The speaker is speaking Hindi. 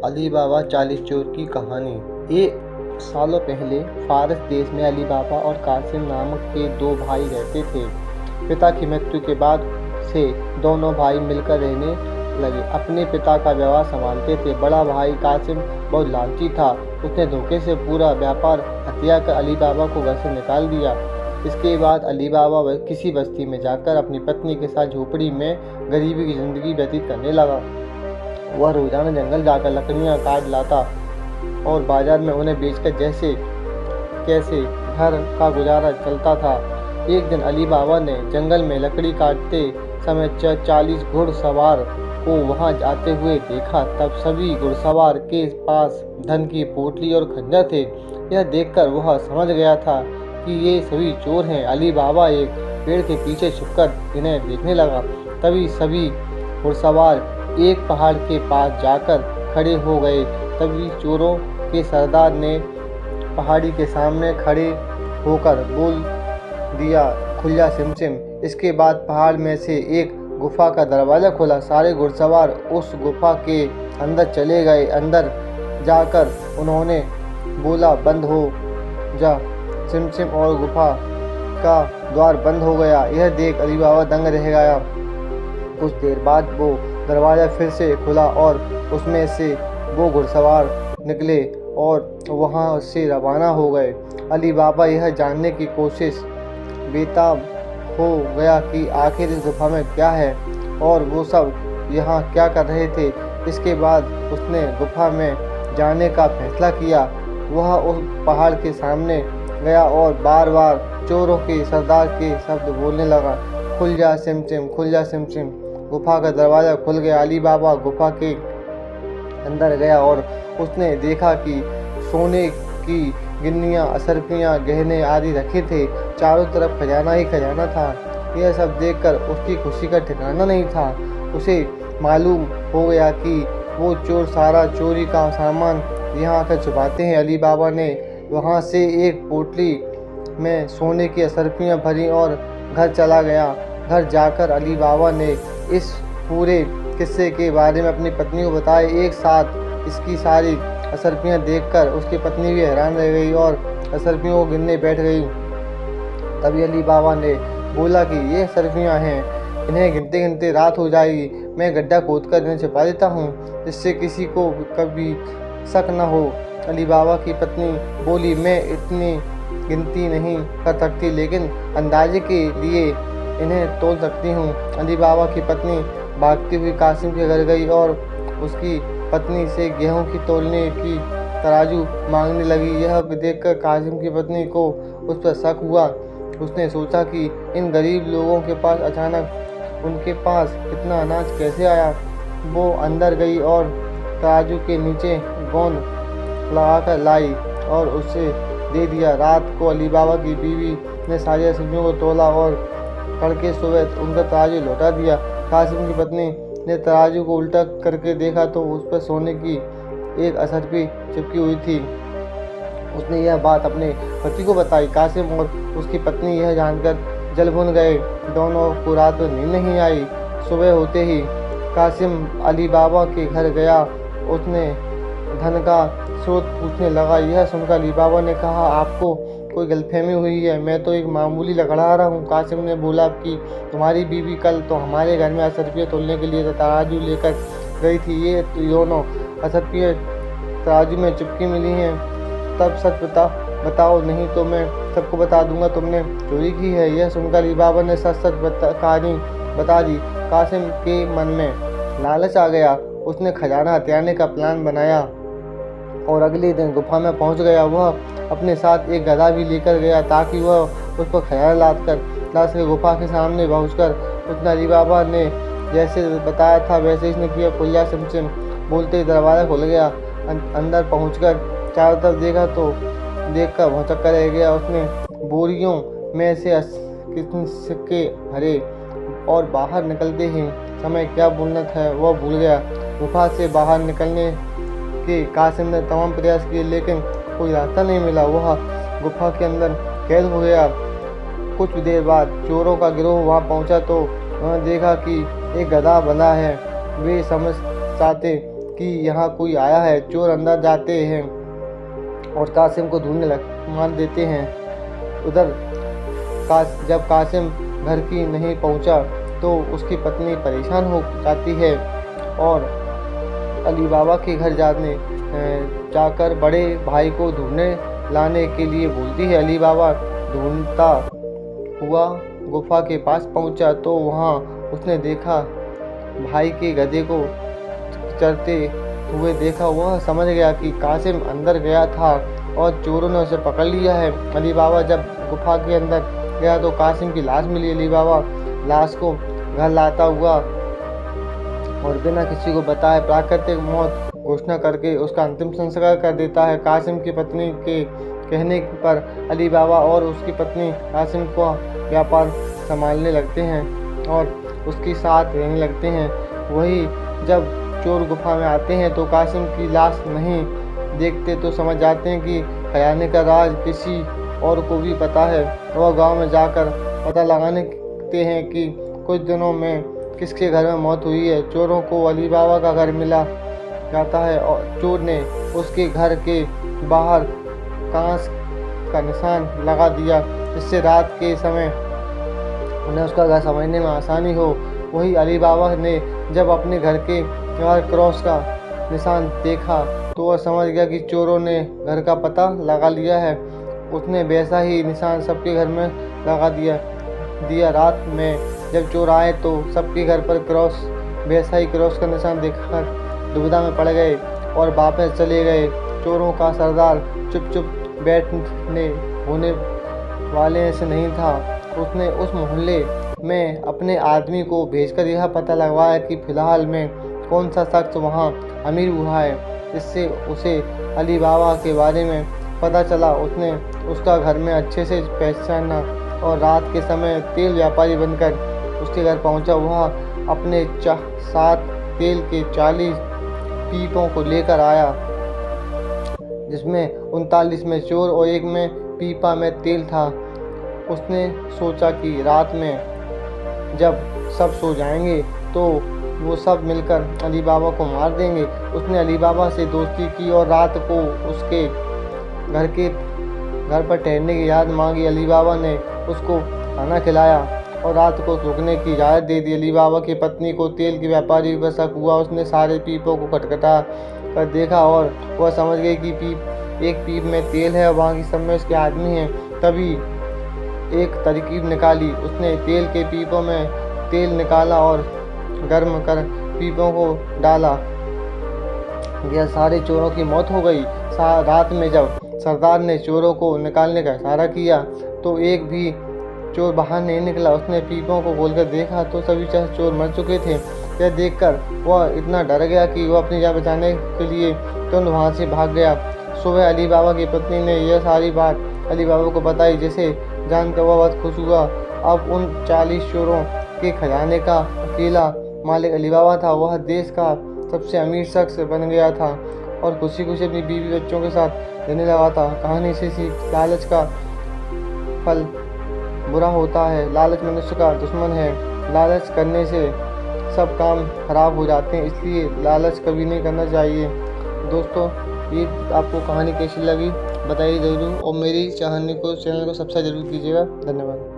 अली बाबा 40 चोर की कहानी। ये सालों पहले फारस देश में अली बाबा और कासिम नामक के दो भाई रहते थे। पिता की मृत्यु के बाद से दोनों भाई मिलकर रहने लगे, अपने पिता का व्यवहार संभालते थे। बड़ा भाई कासिम बहुत लालची था। उसने धोखे से पूरा व्यापार हथिया कर अली बाबा को घर से निकाल दिया। इसके बाद अली बाबा किसी बस्ती में जाकर अपनी पत्नी के साथ झोपड़ी में गरीबी की जिंदगी व्यतीत करने लगा। वह रोजाना जंगल जाकर लकड़ियां काट लाता और बाजार में उन्हें बेचकर जैसे कैसे घर का गुजारा चलता था। एक दिन अली बाबा ने जंगल में लकड़ी काटते समय 40 घुड़सवार को वहां आते हुए देखा। तब सभी घुड़सवार के पास धन की पोटली और खंजर थे। यह देखकर वह समझ गया था कि ये सभी चोर हैं। अली बाबा एक पेड़ के पीछे छुपकर इन्हें देखने लगा। तभी सभी घुड़सवार एक पहाड़ के पास जाकर खड़े हो गए। तभी चोरों के सरदार ने पहाड़ी के सामने खड़े होकर बोल दिया, खुल जा सिमसिम। इसके बाद पहाड़ में से एक गुफा का दरवाजा खुला। सारे घुड़सवार उस गुफा के अंदर चले गए। अंदर जाकर उन्होंने बोला, बंद हो जा सिमसिम, और गुफा का द्वार बंद हो गया। यह देख अली बाबा दंग रह गया। कुछ देर बाद वो दरवाज़ा फिर से खुला और उसमें से वो घुड़सवार निकले और वहाँ से रवाना हो गए। अली बाबा यह जानने की कोशिश बेताब हो गया कि आखिर इस गुफा में क्या है और वो सब यहाँ क्या कर रहे थे। इसके बाद उसने गुफा में जाने का फैसला किया। वह उस पहाड़ के सामने गया और बार बार चोरों के सरदार के शब्द बोलने लगा, खुल जा सिमसिम, खुल जा सिमसिम। गुफा का दरवाज़ा खुल गया। अली बाबा गुफा के अंदर गया और उसने देखा कि सोने की गिन्नियाँ, असरफियाँ, गहने आदि रखे थे। चारों तरफ खजाना ही खजाना था। यह सब देखकर उसकी खुशी का ठिकाना नहीं था। उसे मालूम हो गया कि वो चोर सारा चोरी का सामान यहाँ आकर छुपाते हैं। अली बाबा ने वहाँ से एक पोटली में सोने की असरफियाँ भरी और घर चला गया। घर जाकर अली बाबा ने इस पूरे किस्से के बारे में अपनी पत्नी को बताया। एक साथ इसकी सारी असरफियाँ देखकर उसकी पत्नी भी हैरान रह गई और असरफियों को गिनने बैठ गई। तभी अली बाबा ने बोला कि ये असरफियाँ हैं, इन्हें गिनते गिनते रात हो जाएगी। मैं गड्ढा खोदकर इन्हें छिपा देता हूँ जिससे किसी को कभी शक न हो। अली बाबा की पत्नी बोली, मैं इतनी गिनती नहीं कर सकती, लेकिन अंदाजे के लिए इन्हें तोल सकती हूँ। अली बाबा की पत्नी भागती हुई कासिम के घर गई और उसकी पत्नी से गेहूं की तोलने की तराजू मांगने लगी। यह देखकर कासिम की पत्नी को उस पर शक हुआ। उसने सोचा कि इन गरीब लोगों के पास अचानक उनके पास इतना अनाज कैसे आया। वो अंदर गई और तराजू के नीचे गोंद लगाकर लाई और उसे दे दिया। रात को अली बाबा की बीवी ने सारी सब्जियों को तोला और तड़के सुबह उनका तराजू लौटा दिया। कासिम की पत्नी ने तराजू को उल्टा करके देखा तो उस पर सोने की एक असरफी चिपकी हुई थी। उसने यह बात अपने पति को बताई। कासिम और उसकी पत्नी यह जानकर जल भुन गए। दोनों को रात में नींद नहीं आई। सुबह होते ही कासिम अली बाबा के घर गया। उसने धन का स्रोत पूछने लगा। यह सुनकर अली बाबा ने कहा, आपको कोई गलतफहमी हुई है, मैं तो एक मामूली लकड़हारा हूँ। कासिम ने बोला कि तुम्हारी बीवी कल तो हमारे घर में असरफियाँ तोलने के लिए तराजू लेकर गई थी। ये दोनों असरफियाँ तराजू में चिपकी मिली हैं। तब सच बताओ, नहीं तो मैं सबको बता दूंगा तुमने चोरी की है। यह सुनकर अली बाबा ने सच कहानी बता दी। कासिम के मन में लालच आ गया। उसने खजाना हथियाने का प्लान बनाया और अगले दिन गुफा में पहुंच गया। वह अपने साथ एक गधा भी लेकर गया ताकि वह उस पर खजाना लाद कर गुफा के सामने पहुंचकर उसने अली बाबा ने जैसे बताया था वैसे इसने किया। खुल जा सिमसिम बोलते ही दरवाज़ा खुल गया। अंदर पहुंचकर चारों तरफ देखा तो देखकर भौचक्का रह गया। उसने बोरियों में से सिक्के भरे और बाहर निकलते ही समय क्या बोलना था वह भूल गया। गुफा से बाहर निकलने के कासिम ने तमाम प्रयास किए लेकिन कोई रास्ता नहीं मिला। वह गुफा के अंदर कैद हो गया। कुछ देर बाद चोरों का गिरोह वहां पहुंचा तो उन्होंने देखा कि एक गधा बंधा है। वे समझ चाहते कि यहाँ कोई आया है। चोर अंदर जाते हैं और कासिम को ढूंढने मार देते हैं। उधर जब कासिम घर की नहीं पहुँचा तो उसकी पत्नी परेशान हो जाती है और अली बाबा के घर जाकर बड़े भाई को ढूंढने लाने के लिए बोलती है। अली बाबा ढूंढता हुआ गुफा के पास पहुंचा तो वहां उसने देखा भाई के गधे को चरते हुए देखा। वह समझ गया कि कासिम अंदर गया था और चोरों ने उसे पकड़ लिया है। अली बाबा जब गुफा के अंदर गया तो कासिम की लाश मिली। अली बाबा लाश को घर लाता हुआ और बिना किसी को बताए प्राकृतिक मौत घोषणा करके उसका अंतिम संस्कार कर देता है। कासिम की पत्नी के कहने पर अली बाबा और उसकी पत्नी कासिम को व्यापार संभालने लगते हैं और उसके साथ रहने लगते हैं। वही जब चोर गुफा में आते हैं तो कासिम की लाश नहीं देखते तो समझ जाते हैं कि खजाने का राज किसी और को भी पता है। वह गांव में जाकर पता लगाने लगते हैं कि कुछ दिनों में किसके घर में मौत हुई है। चोरों को अली बाबा का घर मिला जाता है और चोर ने उसके घर के बाहर कांच का निशान लगा दिया जिससे रात के समय उन्हें उसका घर समझने में आसानी हो। वही अली बाबा ने जब अपने घर के बाहर क्रॉस का निशान देखा तो वह समझ गया कि चोरों ने घर का पता लगा लिया है। उसने वैसा ही निशान सबके घर में लगा दिया। रात में जब चोर आए तो सबके घर पर वैसा ही क्रॉस का निशान देखकर दुविधा में पड़ गए और वापस चले गए। चोरों का सरदार चुप बैठने होने वाले से नहीं था। उसने उस मोहल्ले में अपने आदमी को भेजकर यह पता लगवाया कि फिलहाल में कौन सा शख्स वहाँ अमीर हुआ है। इससे उसे अली बाबा के बारे में पता चला। उसने उसका घर में अच्छे से पहचाना और रात के समय तेल व्यापारी बनकर उसके घर पहुंचा। वह अपने साथ तेल के 40 पीपों को लेकर आया जिसमें 39 में चोर और एक में पीपा में तेल था। उसने सोचा कि रात में जब सब सो जाएंगे तो वो सब मिलकर अली बाबा को मार देंगे। उसने अली बाबा से दोस्ती की और रात को उसके घर पर ठहरने की याद मांगी। अली बाबा ने उसको खाना खिलाया और रात को रुकने की इजाज़त दे दी। अली बाबा की पत्नी को तेल के व्यापारी पर शक हुआ। उसने सारे पीपों को खटखटा कर देखा और वह समझ गई कि एक पीप में तेल है और बाकी सब में उसके आदमी हैं। तभी एक तरकीब निकाली। उसने तेल के पीपों में तेल निकाला और गर्म कर पीपों को डाला। यह सारे चोरों की मौत हो गई। रात में जब सरदार ने चोरों को निकालने का इशारा किया तो एक भी चोर बाहर नहीं निकला। उसने पीपों को खोलकर देखा तो सभी चोर मर चुके थे। यह देखकर वह इतना डर गया कि वह अपनी जान बचाने के लिए तुरंत वहाँ से भाग गया। सुबह अली बाबा की पत्नी ने यह सारी बात अली बाबा को बताई जिसे जानकर वह बहुत खुश हुआ। अब उन 40 चोरों के खजाने का अकेला मालिक अली बाबा था। वह देश का सबसे अमीर शख्स बन गया था और खुशी खुशी अपनी बीवी बच्चों के साथ रहने लगा था। कहानी से सीख, लालच का फल बुरा होता है। लालच मनुष्य का दुश्मन है। लालच करने से सब काम खराब हो जाते हैं, इसलिए लालच कभी नहीं करना चाहिए। दोस्तों, ये आपको कहानी कैसी लगी बताइए ज़रूर और मेरी चैनल को सब्सक्राइब जरूर कीजिएगा। धन्यवाद।